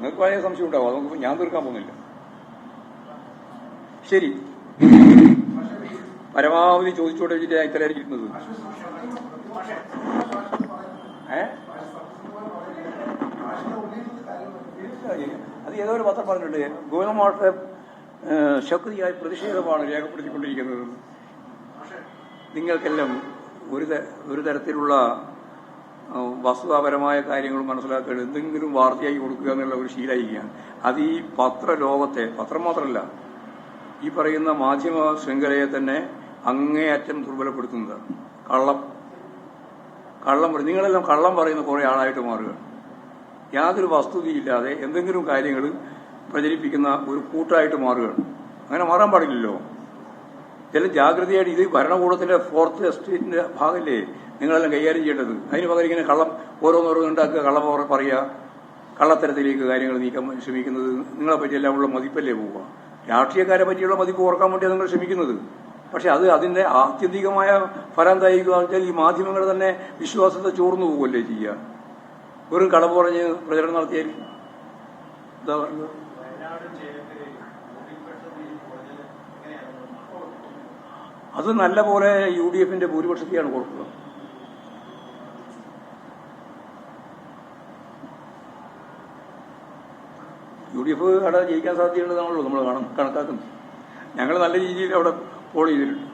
നിങ്ങൾക്ക് വലിയ സംശയം ഉണ്ടാവും, അതൊന്നും ഞാൻ തീർക്കാൻ പോകുന്നില്ല. ശരി, പരമാവധി ചോദിച്ചോട്ടെ വെച്ചിട്ട് ഞാൻ ഇത്രയായിരിക്കും ഇരുന്നത്. അത് ഏതോ ഒരു പത്രം പറഞ്ഞിട്ടുണ്ട്, ഗോവിന്ദമാഷ ശക്തിയായ പ്രതിഷേധമാണ് രേഖപ്പെടുത്തിക്കൊണ്ടിരിക്കുന്നത്. നിങ്ങൾക്കെല്ലാം ഒരു തരത്തിലുള്ള വസ്തുതാപരമായ കാര്യങ്ങൾ മനസ്സിലാക്കുക, എന്തെങ്കിലും വാർത്തയായി കൊടുക്കുക എന്നുള്ള ഒരു ശീലമായിരിക്കുകയാണ്. അത് ഈ പത്രലോകത്തെ, പത്രം മാത്രമല്ല, ഈ പറയുന്ന മാധ്യമ ശൃംഖലയെ തന്നെ അങ്ങേയറ്റം ദുർബലപ്പെടുത്തുന്നതാണ്. നിങ്ങളെല്ലാം കള്ളം പറയുന്ന കുറെ ആളായിട്ട് മാറുകയാണ്. യാതൊരു വസ്തുതയില്ലാതെ എന്തെങ്കിലും കാര്യങ്ങൾ പ്രചരിപ്പിക്കുന്ന ഒരു കൂട്ടായിട്ട് മാറുകയാണ്. അങ്ങനെ മാറാൻ പാടില്ലല്ലോ. ചില ജാഗ്രതയായിട്ട്, ഇത് ഭരണകൂടത്തിന്റെ ഫോർത്ത് എസ്റ്റേറ്റിന്റെ ഭാഗമല്ലേ നിങ്ങളെല്ലാം കൈകാര്യം ചെയ്യേണ്ടത്. അതിന് പകരം ഇങ്ങനെ കള്ളം ഓരോന്നോരോന്ന് ഉണ്ടാക്കുക, കള്ളം പറയുക, കള്ളത്തരത്തിലേക്ക് കാര്യങ്ങൾ നീക്കാൻ ശ്രമിക്കുന്നത്, നിങ്ങളെ പറ്റിയെല്ലാം ഉള്ള മതിപ്പല്ലേ പോവുക. രാഷ്ട്രീയക്കാരെ പറ്റിയുള്ള മതിപ്പ് ഓർക്കാൻ വേണ്ടിയാണ് നിങ്ങൾ ശ്രമിക്കുന്നത്. പക്ഷെ അത് അതിന്റെ ആത്യന്തികമായ ഫലം എന്തായിരിക്കുക വെച്ചാൽ ഈ മാധ്യമങ്ങൾ തന്നെ വിശ്വാസത്തെ ചോർന്നു പോകുമല്ലേ ചെയ്യുക. വെറും കളവ് പറഞ്ഞ് പ്രചരണം നടത്തിയായിരിക്കും. എന്താ പറയുന്നത്? അത് നല്ല പോലെ UDF-ന്റെ ഭൂരിപക്ഷത്തെയാണ് കൊടുക്കുക. UDF അവിടെ ജയിക്കാൻ സാധ്യതയുണ്ടെന്നാണല്ലോ നമ്മൾ കണക്കാക്കുന്നത്. ഞങ്ങൾ നല്ല രീതിയിൽ അവിടെ പോൾ ചെയ്തിട്ടുണ്ട്.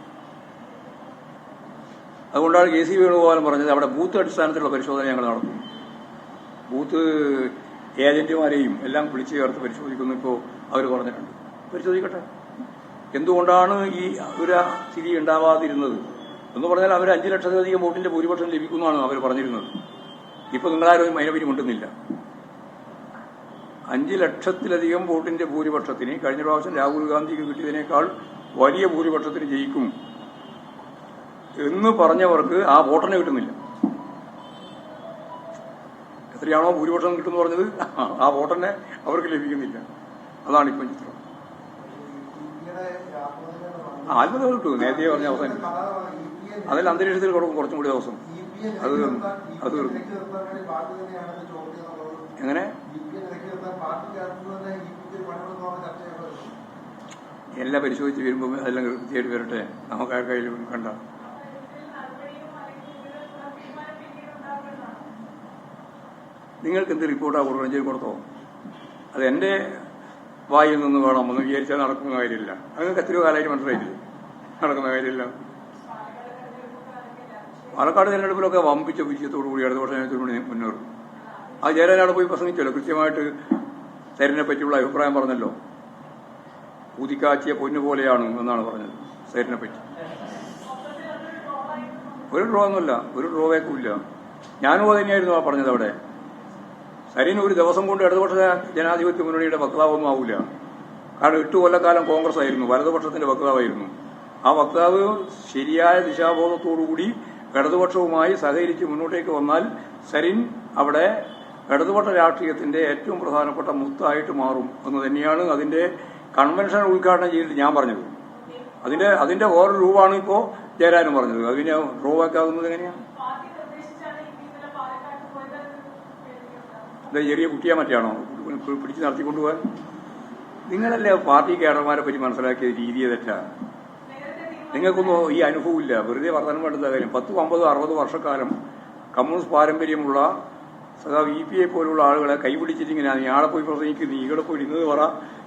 അതുകൊണ്ടാണ് KC വേണുഗോപാലൻ പറഞ്ഞത് അവിടെ ബൂത്ത് അടിസ്ഥാനത്തിലുള്ള പരിശോധന ഞങ്ങൾ നടത്തും. ബൂത്ത് ഏജന്റുമാരെയും എല്ലാം വിളിച്ചു ചേർത്ത് പരിശോധിക്കുന്നു ഇപ്പോൾ അവർ പറഞ്ഞിട്ടുണ്ട്. പരിശോധിക്കട്ടെ, എന്തുകൊണ്ടാണ് ഈ ഒരു സ്ഥിതി ഉണ്ടാവാതിരുന്നത് എന്ന് പറഞ്ഞാൽ അവർ 5 ലക്ഷത്തിലധികം വോട്ടിന്റെ ഭൂരിപക്ഷം ലഭിക്കുന്നതാണ് അവർ പറഞ്ഞിരുന്നത്. ഇപ്പൊ നിങ്ങളാരും അതിനെപ്പറ്റി മിണ്ടുന്നില്ല. 5 ലക്ഷത്തിലധികം വോട്ടിന്റെ ഭൂരിപക്ഷത്തിന് കഴിഞ്ഞ പ്രാവശ്യം രാഹുൽ ഗാന്ധിക്ക് കിട്ടിയതിനേക്കാൾ വലിയ ഭൂരിപക്ഷത്തിന് ജയിക്കും എന്ന് പറഞ്ഞവർക്ക് ആ വോട്ടനെ കിട്ടുന്നില്ല. എത്രയാണോ ഭൂരിപക്ഷം കിട്ടുമെന്ന് പറഞ്ഞത് ആ വോട്ടനെ അവർക്ക് ലഭിക്കുന്നില്ല. അതാണ് ഇപ്പം ചിത്രം. ആത്മഹത്യ കിട്ടും, നേരത്തെ പറഞ്ഞ അവസാനം. അതിൽ അന്തരീക്ഷത്തിൽ കൊടുക്കും കുറച്ചും കൂടി ദിവസം. അത് എങ്ങനെ എല്ലാം പരിശോധിച്ച് വരുമ്പോൾ അതെല്ലാം കൃത്യമായിട്ട് വരട്ടെ. നമുക്ക് ആ കയ്യിൽ കണ്ട നിങ്ങൾക്ക് എന്ത് റിപ്പോർട്ടാണ് കൊടുക്കണം ചെയ്ത് കൊടുത്തോ. അത് എന്റെ വായിൽ നിന്ന് വേണം എന്ന് വിചാരിച്ചാൽ നടക്കുന്ന കാര്യമില്ല. നിങ്ങൾക്ക് എത്രയോ കാലമായിട്ട് മനസ്സിലായില്ലേ നടക്കുന്ന കാര്യമില്ല. പാലക്കാട് തെരഞ്ഞെടുപ്പിലൊക്കെ വമ്പിച്ച വിജയത്തോടുകൂടി അടുത്ത വർഷം മുന്നേറും. ആ ജയരാജ് പോയി പ്രസംഗിച്ചല്ലോ, കൃത്യമായിട്ട് സരിനെ പറ്റിയുള്ള അഭിപ്രായം പറഞ്ഞല്ലോ. ഊതിക്കാച്ചിയ പൊന്നുപോലെയാണ് എന്നാണ് പറഞ്ഞത് സരിനെ പറ്റി. ഒരു ഡ്രോ ഒന്നുമില്ല, ഒരു ഡ്രോവേക്കുമില്ല. ഞാനും അത് തന്നെയായിരുന്നു ആ പറഞ്ഞത്. അവിടെ സരിന് ഒരു ദിവസം കൊണ്ട് ഇടതുപക്ഷ ജനാധിപത്യ മുന്നണിയുടെ വക്താവൊന്നും ആവില്ല. കാരണം 8 കൊല്ലക്കാലം കോൺഗ്രസ് ആയിരുന്നു, വലതുപക്ഷത്തിന്റെ വക്താവായിരുന്നു. ആ വക്താവ് ശരിയായ ദിശാബോധത്തോടുകൂടി ഇടതുപക്ഷവുമായി സഹകരിച്ച് മുന്നോട്ടേക്ക് വന്നാൽ സരിൻ അവിടെ ഇടതുപക്ഷ രാഷ്ട്രീയത്തിന്റെ ഏറ്റവും പ്രധാനപ്പെട്ട മുത്തായിട്ട് മാറും എന്ന് തന്നെയാണ് അതിന്റെ കൺവെൻഷൻ ഉദ്ഘാടനം ചെയ്തിട്ട് ഞാൻ പറഞ്ഞത്. അതിന്റെ ഓരോ രൂപമാണ് ഇപ്പോ ജയരാജൻ പറഞ്ഞത്. അതിനെ റോവാക്കാവുന്നത് എങ്ങനെയാണ്? ചെറിയ കുട്ടിയാ മറ്റാണോ പിടിച്ച് നടത്തിക്കൊണ്ടുപോകാൻ? നിങ്ങളല്ലേ പാർട്ടി കേഡർമാരെ പറ്റി മനസ്സിലാക്കിയ രീതി തെറ്റാണ്. നിങ്ങൾക്കൊന്നും ഈ അനുഭവമില്ല, വെറുതെ വർധനം വേണ്ടുന്ന കാര്യം. 10, 50, 60 വർഷക്കാലം കമ്മ്യൂണിസ്റ്റ് പാരമ്പര്യമുള്ള സഖാവ് EPA പോലുള്ള ആളുകളെ കൈപിടിച്ചിട്ടിങ്ങനെ നീ ആളെ പോയി പ്രസംഗിക്കുന്നു, ഈകളെ പോയി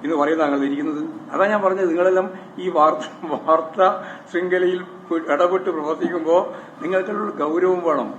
ഇന്ന് പറയുന്ന അങ്ങനെ ഇരിക്കുന്നത്. അതാ ഞാൻ പറഞ്ഞത്, നിങ്ങളെല്ലാം ഈ വാർത്താ ശൃംഖലയിൽ ഇടപെട്ട് പ്രവർത്തിക്കുമ്പോൾ നിങ്ങൾക്കുള്ള ഗൗരവം വേണം.